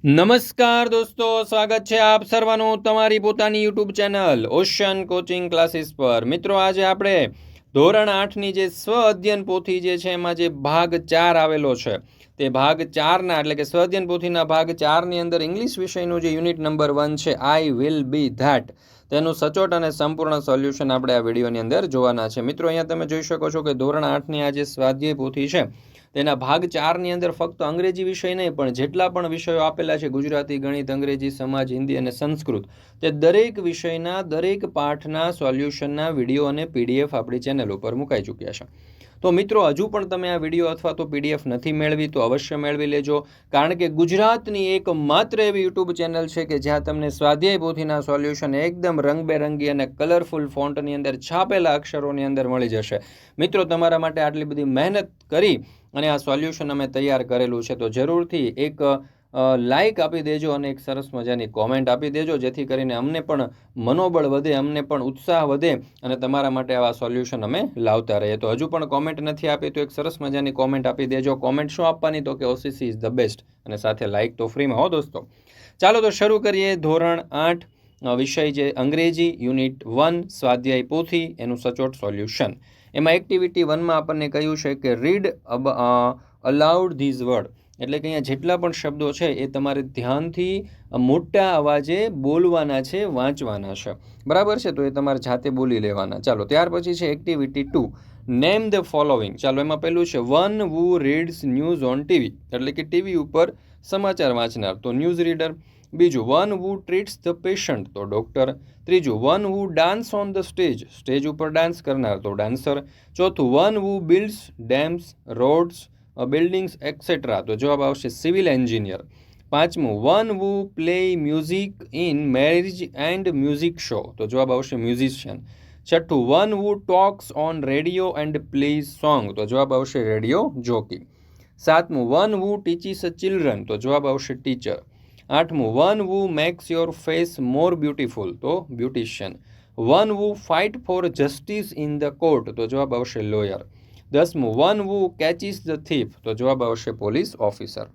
નમસ્કાર દોસ્તો, સ્વાગત છે આપ સર્વનું તમારી પોતાની YouTube channel ocean coaching classes પર. મિત્રો, આજે આપણે ધોરણ 8ની જે સ્વ અધ્યયન પોથી જે છે એમાં જે ભાગ 4 આવેલો છે તે ભાગ 4ના એટલે કે સ્વ અધ્યયન પોથીના ભાગ 4ની અંદર ઇંગ્લિશ વિષયનું જે યુનિટ નંબર 1 છે આઈ વિલ બી ધેટ, તેનું સચોટ અને સંપૂર્ણ સોલ્યુશન આપણે આ વિડીયોની અંદર જોવાના છે. મિત્રો, અહીંયા તમે જોઈ શકો છો કે ધોરણ 8ની આ જે સ્વાધ્યાય પોથી છે તેના ભાગ 4ની અંદર ફક્ત અંગ્રેજી વિષય નહીં પણ જેટલા પણ વિષયો આપેલા છે, ગુજરાતી, ગણિત, અંગ્રેજી, સમાજ, હિન્દી અને સંસ્કૃત, તે દરેક વિષયના દરેક પાઠના સોલ્યુશનના વિડીયો અને પીડીએફ આપણી ચેનલ ઉપર મુકાઈ ચૂક્યા છે. તો મિત્રો, હજુ પણ તમે આ વિડીયો અથવા તો પીડીએફ નથી મેળવી તો અવશ્ય મેળવી લેજો, કારણ કે ગુજરાતની એકમાત્ર એવી યુટ્યુબ ચેનલ છે કે જ્યાં તમને સ્વાધ્યાય પોથીના સોલ્યુશન એકદમ રંગબેરંગી અને કલરફુલ ફોન્ટની અંદર છાપેલા અક્ષરોની અંદર મળી જશે. મિત્રો, તમારા માટે આટલી બધી મહેનત કરી અને આ સોલ્યુશન અમે તૈયાર કરેલું છે, તો જરૂરથી એક લાઇક આપી દેજો અને એક સરસ મજાની કોમેન્ટ આપી દેજો, જેથી કરીને અમને પણ મનોબળ વધે, અમને પણ ઉત્સાહ વધે અને તમારા માટે આવા સોલ્યુશન અમે લાવતા રહીએ. તો હજુ પણ કોમેન્ટ નથી આપી તો એક સરસ મજાની કોમેન્ટ આપી દેજો. કોમેન્ટ શું આપવાની? તો કે ઓસીસી ઇઝ ધ બેસ્ટ, અને સાથે લાઇક તો ફ્રીમાં હો દોસ્તો. ચાલો તો શરૂ કરીએ. ધોરણ 8 વિષય જે અંગ્રેજી, યુનિટ 1 સ્વાધ્યાય પોથી, એનું સચોટ સોલ્યુશન. એમાં એક્ટિવિટી 1માં આપણને કહ્યું છે કે રીડ અલાઉડ ધીઝ વર્ડ, એટલે કે અહીંયા જેટલા પણ શબ્દો છે એ તમારે ધ્યાનથી મોટા અવાજે બોલવાના છે, વાંચવાના છે, બરાબર છે? તો એ તમારે જાતે બોલી લેવાના. ચાલો, ત્યાર પછી છે એક્ટિવિટી 2, નેમ ધ ફોલોવિંગ. ચાલો, એમાં પહેલું છે one who reads news on TV, એટલે કે ટીવી ઉપર સમાચાર વાંચનાર, તો ન્યૂઝ રીડર. બીજું, one who treats the patient, તો ડૉક્ટર. ત્રીજું, one who dance on the stage, stage ઉપર ડાન્સ કરનાર, તો ડાન્સર. ચોથું, one who builds dams, roads, buildings etcetera, તો જવાબ આવશે સિવિલ એન્જિનિયર. પાંચમું, one who play music in marriage and music show, તો જવાબ આવશે મ્યુઝિશિયન. છઠ્ઠું, one who talks on radio and plays song, તો જવાબ આવશે રેડિયો જોકી. સાતમું, one who teaches a children, તો જવાબ આવશે ટીચર. આઠમું, one who makes your face more beautiful, તો beautician. One who fight for justice in the court, તો જવાબ આવશે લોયર. 10મું, one who catches the thief, તો જવાબ આવશે પોલીસ ઓફિસર.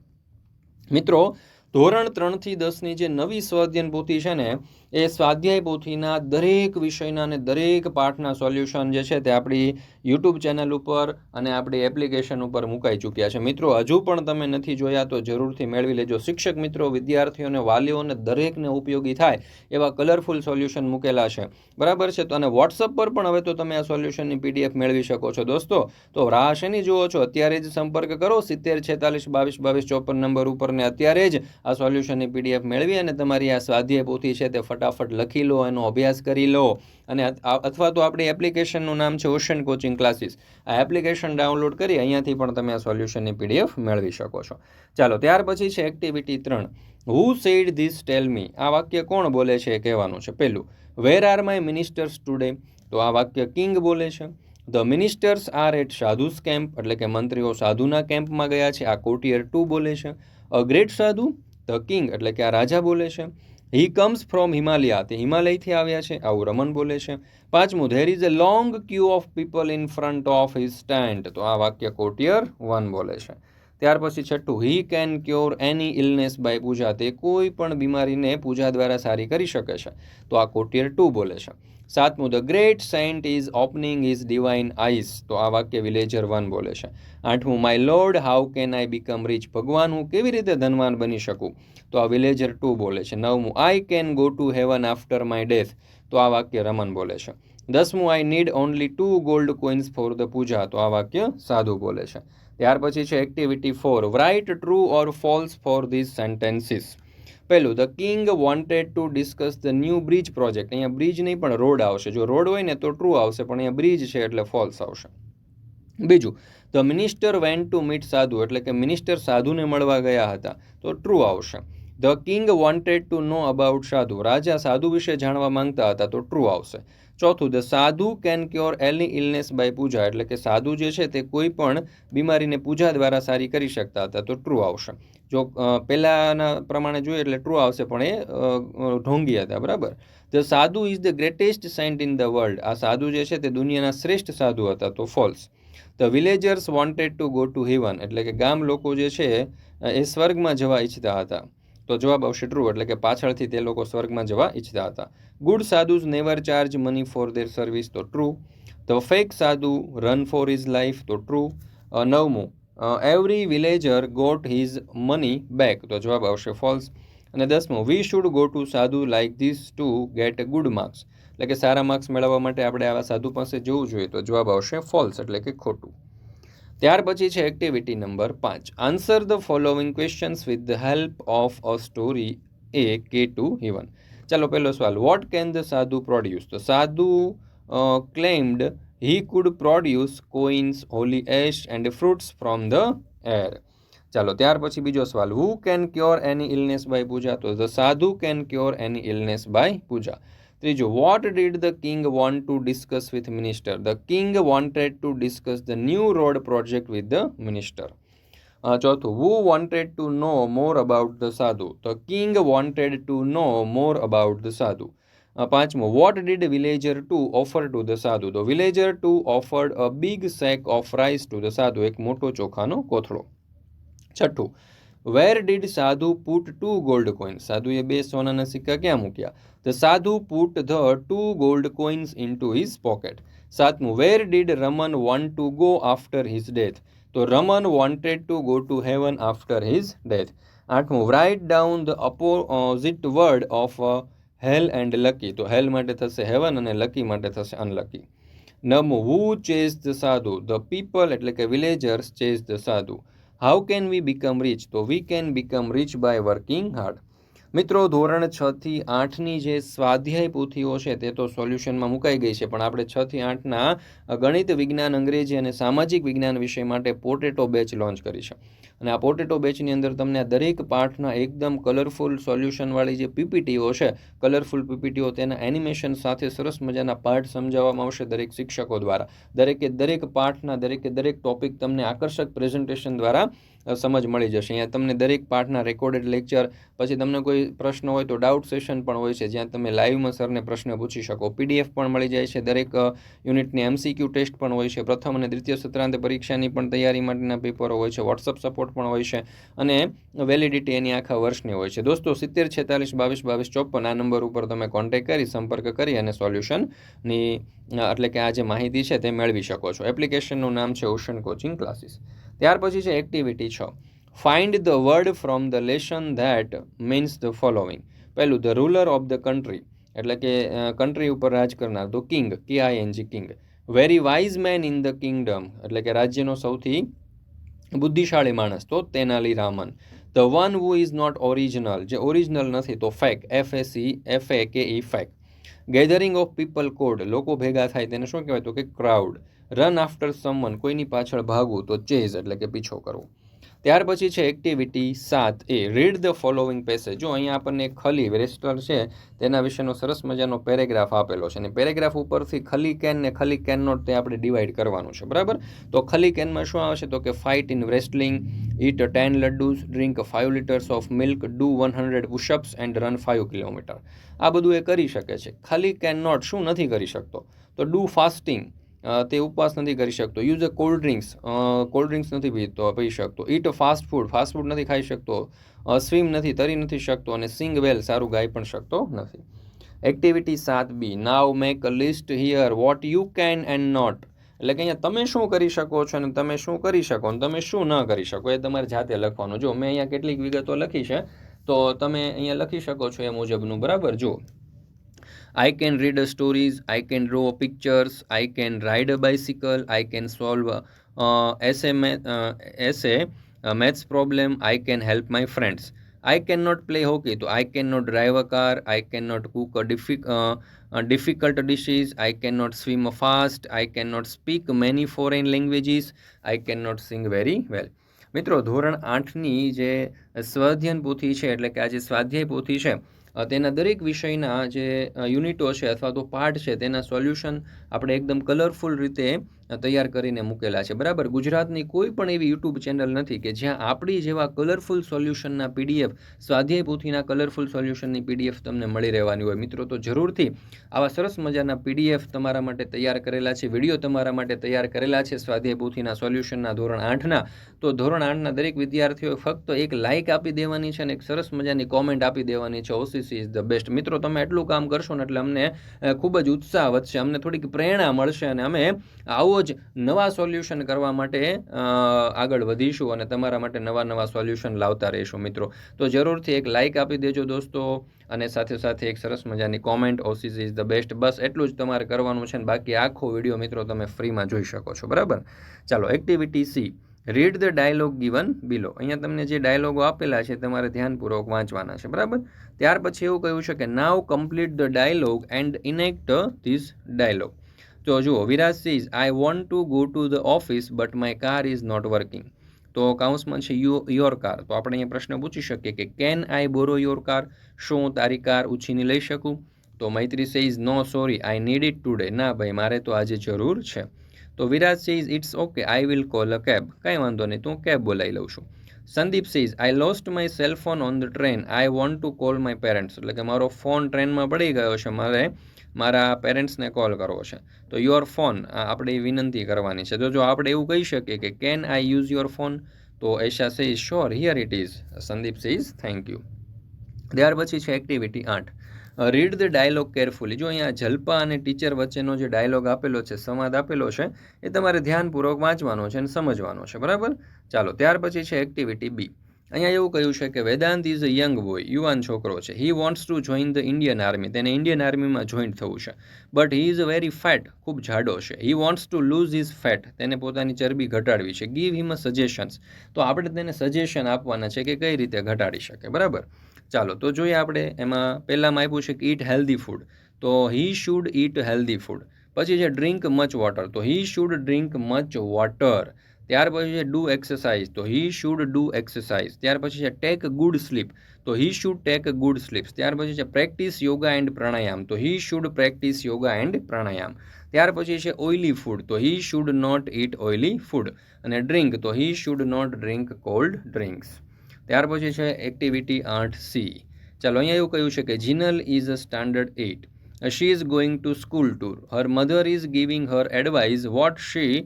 મિત્રો, ધોરણ 3થી 10ની જે નવી સ્વાધ્યાયન પોથી છે ને, એ સ્વાધ્યાય પોથીના દરેક વિષયના અને દરેક પાઠના સોલ્યુશન જે છે તે આપણી યુટ્યુબ ચેનલ ઉપર અને આપણી એપ્લિકેશન ઉપર મુકાઈ ચૂક્યા છે. મિત્રો, હજુ પણ તમે નથી જોયા તો જરૂરથી મેળવી લેજો. શિક્ષક મિત્રો, વિદ્યાર્થીઓને, વાલીઓને દરેકને ઉપયોગી થાય એવા કલરફુલ સોલ્યુશન મૂકેલા છે, બરાબર છે? તો અને વોટ્સઅપ પર પણ હવે તો તમે આ સોલ્યુશનની પીડીએફ મેળવી શકો છો દોસ્તો. તો રાહ શેની જુઓ છો? અત્યારે જ સંપર્ક કરો 70 46 22 22 54 નંબર ઉપર ને અત્યારે જ આ સોલ્યુશનની પીડીએફ મેળવી અને તમારી આ સ્વાધ્યાય પોથી છે તે ફટાફટ લખી લો, એનો અભ્યાસ કરી લો. અને અથવા તો આપણી એપ્લિકેશનનું નામ છે ઓશન કોચિંગ ક્લાસીસ. આ એપ્લિકેશન ડાઉનલોડ કરી અહીંયાથી પણ તમે આ સોલ્યુશનની પીડીએફ મેળવી શકો છો. ચાલો, ત્યાર પછી છે activity 3, who said this tell me. આ વાક્ય કોણ બોલે છે એ કહેવાનું છે. પહેલું, where are my ministers today, તો આ વાક્ય કિંગ બોલે છે. ધ મિનિસ્ટર્સ આર એટ સાધુસ કેમ્પ, એટલે કે મંત્રીઓ સાધુના કેમ્પમાં ગયા છે, આ કોટિયર 2 બોલે છે. અ ગ્રેટ સાધુ, ધ કિંગ, એટલે કે આ રાજા બોલે છે. હી કમ્સ ફ્રોમ હિમાલયા, તે હિમાલયથી આવ્યા છે, આવું રમન બોલે છે. પાંચમું, there is a long Q of people in front of his stand, તો આ વાક્ય કોટિયર 1 બોલે છે. ત્યાર પછી છઠ્ઠું, he can cure any illness by puja, તે કોઈ પણ બીમારીને પૂજા દ્વારા સારી કરી શકે છે, તો આ કોટિયર 2 બોલે છે. સાતમું, the great saint is opening his divine eyes, તો આ વાક્ય વિલેજર 1 બોલે છે. આઠમું, my lord how can I become rich, ભગવાન હું કેવી રીતે ધનવાન બની શકું, તો આ વિલેજર 2 બોલે છે. નવમું, I can go to heaven after my death, તો આ વાક્ય રમન બોલે છે. 10મું, I need only 2 gold coins for the puja, તો આ વાક્ય સાધુ બોલે છે. ત્યાર પછી છે activity 4, write true or false for these sentences. પહેલું, the king wanted to discuss the new bridge project. અહીંયા બ્રિજ નહીં પણ રોડ આવશે. જો રોડ હોય ને તો ટ્રુ આવશે, પણ અહીંયા બ્રિજ છે એટલે ફોલ્સ આવશે. બીજું, the minister went to meet સાધુ, એટલે કે મિનિસ્ટર સાધુને મળવા ગયા હતા, તો ટ્રુ આવશે. The king wanted two know about સાધુ, રાજા સાધુ વિશે જાણવા માંગતા હતા, તો ટ્રુ આવશે. ચોથું, the sadhu can cure any illness by puja, એટલે કે સાધુ જે છે તે કોઈ પણ બીમારીને પૂજા દ્વારા સારી કરી શકતા હતા, તો ટ્રુ આવશે. જો પહેલાંના પ્રમાણે જોઈએ એટલે ટ્રુ આવશે, પણ એ ઢોંગી હતા, બરાબર. The sadhu is the greatest saint in the world, આ સાધુ જે છે તે દુનિયાના શ્રેષ્ઠ સાધુ હતા, તો false. The villagers wanted to go to heaven, એટલે કે ગામ લોકો જે છે એ સ્વર્ગમાં જવા ઈચ્છતા હતા, તો જવાબ આવશે ટ્રુ, એટલે કે પાછળથી તે લોકો સ્વર્ગમાં જવા ઈચ્છતા હતા. Good sadhus never charge money for their service, તો true. The fake sadhu run for his life, તો ટ્રુ. 9મું, every villager got his money back, તો જવાબ આવશે ફોલ્સ. અને 10મું, we should go to sadhu like this to get good marks, એટલે કે સારા માર્ક્સ મેળવવા માટે આપણે આવા સાધુ પાસે જવું જોઈએ, તો જવાબ આવશે ફોલ્સ, એટલે કે ખોટું. ત્યાર પછી છે activity number 5. Answer the following questions with the help of a story a key to heaven. ચાલો પહેલો સવાલ, what can the sadhu produce, તો sadhu ક્લેમ્ડ he could produce coins, holy ash and fruits from the air. ચાલો ત્યાર પછી બીજો સવાલ, who can cure any illness by puja, તો the sadhu can cure any illness by puja. ત્રીજું, what did the king want to discuss with minister, the king wanted to discuss the new road project with the minister. ચોથું, who wanted to know more about the sadhu, the king wanted to know more about the sadhu. પાંચમું, what did villager 2 offer to the sadhu, તો villager 2 offered a big sack of rice to the sadhu, એક મોટો ચોખાનો કોથળો. છઠ્ઠું, where did sadhu put 2 gold coins, સાધુએ 2 સોનાના સિક્કા ક્યાં મૂક્યા, the sadhu put the 2 gold coins into his pocket. સાતમું, where did Raman want to go after his death, તો Raman wanted to go to heaven after his death. આઠમું, write down the opposite word of hell and lucky, તો hell માટે થશે heaven અને lucky માટે થશે unlucky. નવમું, who chase the sadhu, the people એટલે કે villagers chase the sadhu. How can we become rich, તો we can become rich by working hard. મિત્રો ધોરણ 6 થી 8ની જે સ્વાધ્યાય પોથીઓ છે તે તો સોલ્યુશનમાં મુકાઈ ગઈ છે, પણ આપણે 6 થી 8ના ગણિત, વિજ્ઞાન, અંગ્રેજી અને સામાજિક વિજ્ઞાન વિષય માટે પોટેટો બેચ લોન્ચ કરી છે. અને આ પોટેટો બેચની અંદર તમને આ દરેક પાઠના એકદમ કલરફુલ સોલ્યુશનવાળી જે પીપીટીઓ છે, કલરફુલ પીપીટીઓ, તેના એનિમેશન સાથે સરસ મજાના પાઠ સમજાવવામાં આવશે દરેક શિક્ષકો દ્વારા. દરેક પાઠના દરેક ટોપિક તમને આકર્ષક પ્રેઝન્ટેશન દ્વારા સમજ મળી જશે. અહીંયા તમને દરેક પાઠના રેકોર્ડેડ લેક્ચર, પછી તમને કોઈ પ્રશ્ન હોય તો ડાઉટ સેશન પણ હોય છે, જ્યાં તમે લાઈવમાં સરને પ્રશ્ન પૂછી શકો. પીડીએફ પણ મળી જાય છે, દરેક યુનિટની એમસીક્યુ ટેસ્ટ પણ હોય છે, પ્રથમ અને દ્વિતીય સત્રાંત પરીક્ષાની પણ તૈયારી માટેના પેપરો હોય છે, વોટ્સઅપ સપોર્ટ પણ હોય છે, અને વેલિડિટી એની આખા વર્ષની હોય છે. દોસ્તો 70 46 22 22 54 આ નંબર ઉપર તમે કોન્ટેક્ટ કરી, સંપર્ક કરી અને સોલ્યુશનની એટલે કે આ જે માહિતી છે તે મેળવી શકો છો. એપ્લિકેશનનું નામ છે ઓશન કોચિંગ ક્લાસીસ. ત્યાર પછી છે activity 6. Find the word from the lesson that means the following. પહેલું, the ruler of the country એટલે કે કન્ટ્રી ઉપર રાજ કરનાર, તો king, KING king. Very wise man in the kingdom એટલે કે રાજ્યનો સૌથી બુદ્ધિશાળી માણસ, તો Tenali Raman. The one who is not original, જે ઓરિજિનલ નથી, તો fake, FAKE fake. Gathering of people crowd, લોકો ભેગા થાય તેને શું કહેવાય, તો કે ક્રાઉડ. રન આફ્ટર સમવન, કોઈની પાછળ ભાગવું, તો ચેઝ એટલે કે પીછો કરવો. ત્યાર પછી છે activity 7A. Read the following passage. જો અહીંયા આપણને ખલી રેસ્ટર છે તેના વિશેનો સરસ મજાનો પેરેગ્રાફ આપેલો છે, અને પેરેગ્રાફ ઉપરથી ખલી કેન ને ખલી કેન નોટ તે આપણે ડિવાઈડ કરવાનું છે, બરાબર. તો ખલી કેનમાં શું આવશે, તો કે fight in wrestling, eat 10 laddus, drink 5 liters of milk, do 100 pushups and run 5 kilometre. આ બધું એ કરી શકે છે. ખલી કેન નોટ શું નથી કરી શકતો, તો ડુ ફાસ્ટિંગ, તે ઉપવાસ નથી કરી શકતો. યુઝ અ કોલ્ડ ડ્રિંક્સ નથી પી શકતો. ઈટ ફાસ્ટ ફૂડ નથી ખાઈ શકતો. સ્વિમ નથી, તરી નથી શકતો. અને સિંગ વેલ, સારું ગાઈ પણ શકતો નથી. Activity 7B. Now make a list here what you can and not, એટલે કે અહીંયા તમે શું કરી શકો છો અને તમે શું કરી શકો અને તમે શું ન કરી શકો, એ તમારે જાતે લખવાનું. જો મેં અહીંયા કેટલીક વિગતો લખી છે, તો તમે અહીંયા લખી શકો છો એ મુજબનું, બરાબર. જો, I can read stories, I can draw pictures, I can ride a bicycle, I can solve essay, maths problem, I can help my friends. I cannot play hockey, so I cannot drive a car, I cannot cook difficult dishes, I cannot swim fast, I cannot speak many foreign languages, I cannot sing very well. મિત્રો ધોરણ 8ની જે સ્વાધ્યાયન પોથી છે, એટલે કે આ જે સ્વાધ્યાય પોથી છે, તેના દરેક વિષયના જે યુનિટો છે અથવા તો પાર્ટ છે તેના સોલ્યુશન આપણે એકદમ કલરફુલ રીતે તૈયાર કરીને મૂકેલા છે, બરાબર. ગુજરાતની કોઈ પણ એવી યુટ્યુબ ચેનલ નથી કે જ્યાં આપણી જેવા કલરફુલ સોલ્યુશનના પીડીએફ, સ્વાધ્યાય પોથીના કલરફુલ સોલ્યુશનની પીડીએફ તમને મળી રહેવાની હોય. મિત્રો, તો જરૂરથી આવા સરસ મજાના પીડીએફ તમારા માટે તૈયાર કરેલા છે, વિડીયો તમારા માટે તૈયાર કરેલા છે સ્વાધ્યાય પોથીના સોલ્યુશનના ધોરણ 8ના. તો ધોરણ 8ના દરેક વિદ્યાર્થીઓએ ફક્ત એક લાઇક આપી દેવાની છે અને એક સરસ મજાની કોમેન્ટ આપી દેવાની છે, ઓસીસી ઇઝ ધ બેસ્ટ. મિત્રો, તમે એટલું કામ કરશો ને એટલે અમને ખૂબ જ ઉત્સાહ વધશે, અમને થોડીક પ્રેરણા મળશે અને અમે આવો જ નવા સોલ્યુશન કરવા માટે આગળ વધીશું અને તમારા માટે નવા નવા સોલ્યુશન લાવતા રહીશું. મિત્રો, તો જરૂરથી એક લાઇક આપી દેજો દોસ્તો, અને સાથે સાથે એક સરસ મજાની comment, OCC is the best. બસ એટલું જ તમારે કરવાનું છે, ને બાકી આખો વિડીયો મિત્રો તમે ફ્રીમાં જોઈ શકો છો, બરાબર. ચાલો, activity C, read the dialog given below. અહીંયા તમને જે ડાયલોગો આપેલા છે તમારે ધ્યાનપૂર્વક વાંચવાના છે, બરાબર. ત્યાર પછી એવું કહ્યું છે કે now complete the dialogue and enact this dialogue. તો જુઓ, Viraj says I want to go to the office but my car is not working. તો કાઉન્સમાં છે યોર કાર. તો આપણે અહીંયા પ્રશ્ન પૂછી શકીએ કે can I borrow your car, શું તારી કાર ઉછીની લઈ શકું? તો Maitri says no sorry I need it today. ના ભાઈ, મારે તો આજે જરૂર છે. તો Viraj says it's okay I will call a cab. કંઈ વાંધો નહીં, તો હું કેબ બોલાવી લઉં છું. Sandeep says I lost my cell phone on the train I want to call my parents. એટલે કે મારો ફોન ટ્રેનમાં પડી ગયો છે, મારે મારા પેરેન્ટ્સને કોલ કરવો છે. તો યોર ફોન આપણે વિનંતી કરવાની છે. તો જો આપણે એવું કહી શકીએ કે can I use your phone, તો Esha says sure here it is. Sandeep says thank you. ત્યાર પછી છે activity 8, read the dialogue carefully. જો અહીંયા જલ્પા અને ટીચર વચ્ચેનો જે ડાયલોગ આપેલો છે, સંવાદ આપેલો છે, એ તમારે ધ્યાનપૂર્વક વાંચવાનો છે અને સમજવાનો છે, બરાબર. ચાલો, ત્યાર પછી છે એક્ટિવિટી બી. અહીંયા એવું કહ્યું છે કે Vedant is a young boy, યુવાન છોકરો છે. He wants to join the Indian army. તેને ઇન્ડિયન આર્મીમાં જોઈન્ટ થવું છે. But he is very fat, ખૂબ જાડો છે. He wants to lose his fat. તેને પોતાની ચરબી ઘટાડવી છે. Give him a suggestions. તો આપણે તેને સજેશન આપવાના છે કે કઈ રીતે ઘટાડી શકે, બરાબર. ચાલો, તો જોઈએ આપણે એમાં પહેલામાં આપ્યું છે કે ઈટ હેલ્ધી ફૂડ. તો he should eat healthy food. પછી છે ડ્રિંક મચ વોટર. તો he should drink much water. ત્યાર પછી છે ડુ એક્સરસાઇઝ. તો હી શુડ ડુ એક્સરસાઇઝ. ત્યાર પછી છે ટેક ગુડ સ્લીપ. તો he should take good sleeps. ત્યાર પછી છે પ્રેક્ટિસ યોગા એન્ડ પ્રાણાયામ. તો he should practice yoga and pranayama. ત્યાર પછી છે ઓઇલી ફૂડ. તો he should not eat oily food. અને ડ્રિંક, તો he should not drink cold drinks. ત્યાર પછી છે એક્ટિવિટી 8C. ચાલો, અહીંયા એવું કહ્યું છે કે Jinal is a standard 8. She is going to school tour. Her mother is giving her advice what she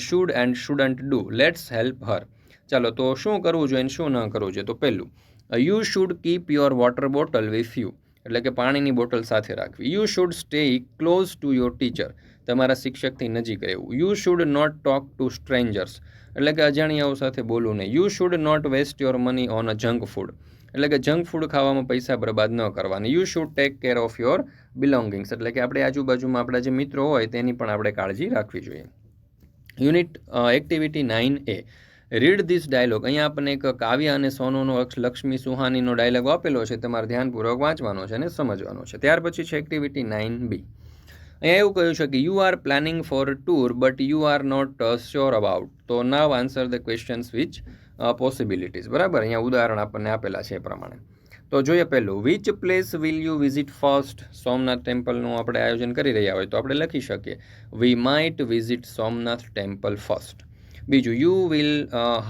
should and shouldn't do. Let's help her. ચાલો, તો શું કરવું જોઈએ અને શું ન કરવું જોઈએ? તો પહેલું, you should keep your water bottle with you. એટલે કે પાણીની બોટલ સાથે રાખવી. You should stay close to your teacher. તમારા શિક્ષકથી નજીક રહેવું. You should not talk to strangers. એટલે કે અજાણ્યાઓ સાથે બોલવું નહીં. You should not waste your money on a junk food. એટલે કે જંક ફૂડ ખાવામાં પૈસા બરબાદ ન કરવાની. You should take care of your belongings. એટલે કે આપણે આજુબાજુમાં આપણા જે મિત્રો હોય તેની પણ આપણે કાળજી રાખવી જોઈએ. Unit activity 9A, read this dialogue. અહીંયા આપણને એક કાવ્ય અને સોનુનો લક્ષ્મી સુહાનીનો ડાયલોગ આપેલો છે, તમારે ધ્યાનપૂર્વક વાંચવાનો છે અને સમજવાનો છે. ત્યાર પછી છે એક્ટિવિટી 9B. અહીંયા એવું કહ્યું છે કે you are planning for tour but you are not sure about. તો now answer the questions which possibilities. બરાબર, અહીંયા ઉદાહરણ આપણને આપેલા છે એ પ્રમાણે. તો જોઈએ પહેલું, which place will you visit first. Somnath ટેમ્પલનું આપણે આયોજન કરી રહ્યા હોય તો આપણે લખી શકીએ we might visit Somnath temple first. બીજું, you will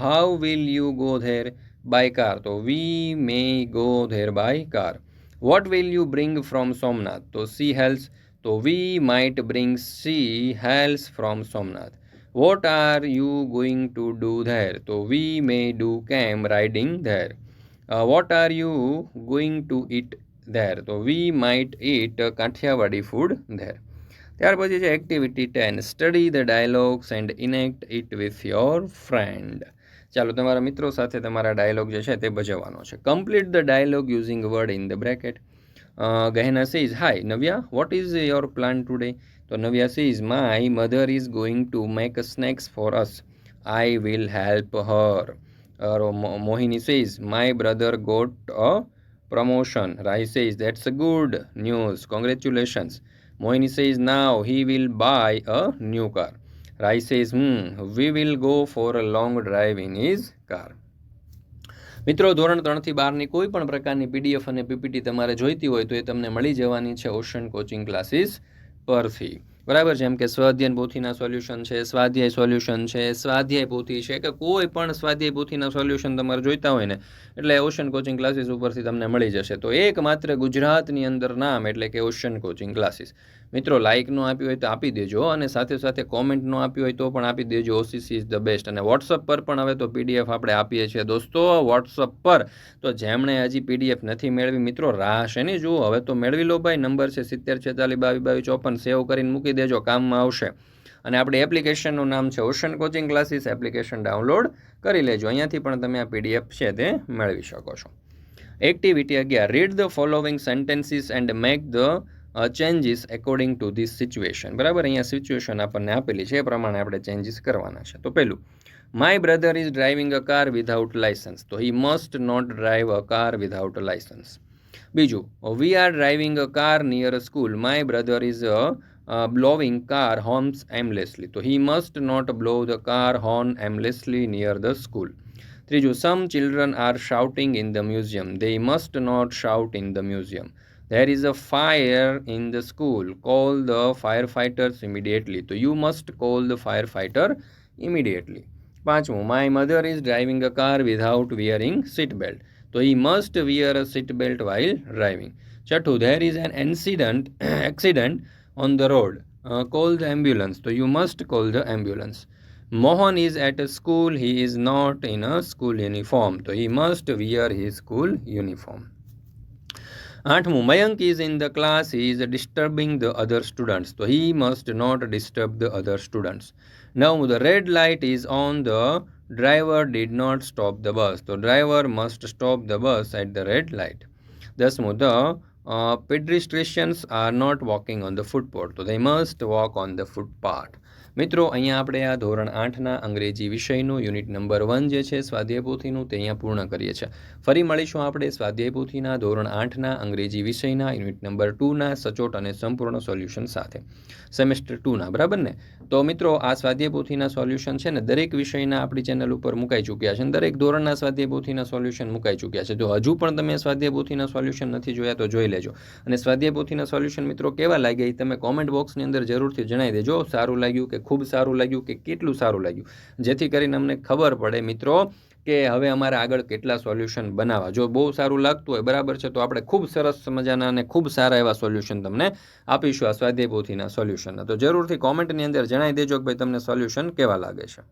how will you go there by car. તો we may go there by car. What will you bring from Somnath. તો સી હેલ્સ. તો we might bring sea shells from Somnath. What are you going to do there. તો we May do camel riding there. What are you going to eat there. તો we might eat Kathiawadi food there. ત્યાર પછી છે activity 10, study the dialogues and enact it with your friend. ચાલો, તમારા મિત્રો સાથે તમારા ડાયલોગ જે છે તે ભજવવાનો છે. Complete the dialogue using word in the bracket. Gehenna says, hi, Navya, what is your plan today? So Navya says, my mother is going to make snacks for us. I will help her. Mohini says, my brother got a promotion. Rai says, that's a good news. Congratulations. Mohini says, now he will buy a new car. Rai says, we will go for a long drive in his car. મિત્રો, ધોરણ 3 થી 12ની કોઈ પણ પ્રકારની PDF અને PPT તમારે જોઈતી હોય તો એ તમને મળી જવાની છે ઓશન કોચિંગ ક્લાસીસ પરથી. બરાબર છે, એમ કે સ્વાધ્યાય પોથીના સોલ્યુશન છે, સ્વાધ્યાય સોલ્યુશન છે, સ્વાધ્યાય પોથી છે, કે કોઈ પણ સ્વાધ્યાય પોથીના સોલ્યુશન તમારે જોઈતા હોય ને એટલે ઓશન કોચિંગ ક્લાસીસ ઉપરથી તમને મળી જશે. તો એકમાત્ર ગુજરાતની અંદર નામ એટલે કે ઓશન કોચિંગ ક્લાસીસ. મિત્રો લાઇક નો આપ્યું હોય તો આપી દેજો, અને સાથે સાથે કોમેન્ટ નો આપ્યું હોય તો પણ આપી દેજો. OCC is the best. અને વોટ્સઅપ પર પણ હવે તો પીડીએફ આપણે આપીએ છીએ દોસ્તો, વોટ્સઅપ પર. તો જેમણે હજી પીડીએફ નથી મેળવી મિત્રો, રાહ છે નહીં જુઓ, હવે તો મેળવી લો ભાઈ. નંબર છે 7046222254, સેવ કરીને મૂકી દેજો, કામમાં આવશે. અને આપણી એપ્લિકેશનનું નામ છે ocean coaching classes. Application download કરી લેજો, અહીંયાથી પણ તમે આ પીડીએફ છે તે મેળવી શકો છો. Activity 11, read the following sentences and make the changes according to this situation. બરાબર, અહીંયા સિચ્યુએશન આપણને આપેલી છે, એ પ્રમાણે આપણે ચેન્જીસ કરવાના છે. તો પહેલું, my brother is driving a car without license. તો he must not drive a car without a license. બીજું, we are driving a car near a school. My brother is blowing car horns aimlessly. તો he must not blow the car horn aimlessly near the school. ત્રીજું, some children are shouting in the museum. They must not shout in the museum. There is a fire in the school. Call the firefighters immediately. તો you must call the firefighter immediately. પાંચમું, my mother is driving a car without wearing seat belt. તો he must wear a seat belt while driving. છઠ્ઠું, there is an accident on the road. Call the ambulance. So you must call the ambulance. Mohan is at a school. He is not in a school uniform. So he must wear his school uniform. 8. Mayank is in the class. He is disturbing the other students. So he must not disturb the other students. 9. The red light is on. The driver did not stop the bus. So driver must stop the bus at the red light. 10. The pedestrians are not walking on the footpath. So they must walk on the footpath. મિત્રો, અહીંયા આપણે આ ધોરણ 8ના અંગ્રેજી વિષયનું unit number 1 જે છે સ્વાધ્યાય પોથીનું તે અહીંયા પૂર્ણ કરીએ છીએ. ફરી મળીશું આપણે સ્વાધ્યાય પોથીના ધોરણ 8ના અંગ્રેજી વિષયના યુનિટ નંબર 2ના સચોટ અને સંપૂર્ણ સોલ્યુશન સાથે, સેમેસ્ટર 2ના, બરાબર ને? તો મિત્રો, આ સ્વાધ્યાય પોથીના સોલ્યુશન છે ને દરેક વિષયના આપણી ચેનલ ઉપર મુકાઈ ચૂક્યા છે, અને દરેક ધોરણના સ્વાધ્યાય પોથીના સોલ્યુશન મુકાઈ ચૂક્યા છે. જો હજુ પણ તમે સ્વાધ્યાય પોથીના સોલ્યુશન નથી જોયા તો જોઈ લેજો. અને સ્વાધ્યાય પોથીના સોલ્યુશન મિત્રો કેવા લાગ્યા એ તમે કોમેન્ટ બોક્સની અંદર જરૂરથી જણાવી દેજો. સારું લાગ્યું કે ખૂબ સારું લાગ્યું કે કેટલું સારું લાગ્યું, જેથી કરીને અમને ખબર પડે મિત્રો કે હવે અમારે આગળ કેટલા સોલ્યુશન બનાવવા. જો બહુ સારું લાગતું હોય, બરાબર છે, તો આપણે ખૂબ સરસ મજાના અને ખૂબ સારા એવા સોલ્યુશન તમને આપીશું આ સ્વાધ્યાય પોથીના સોલ્યુશનના. તો જરૂરથી કોમેન્ટની અંદર જણાવી દેજો કે ભાઈ તમને સોલ્યુશન કેવા લાગે છે.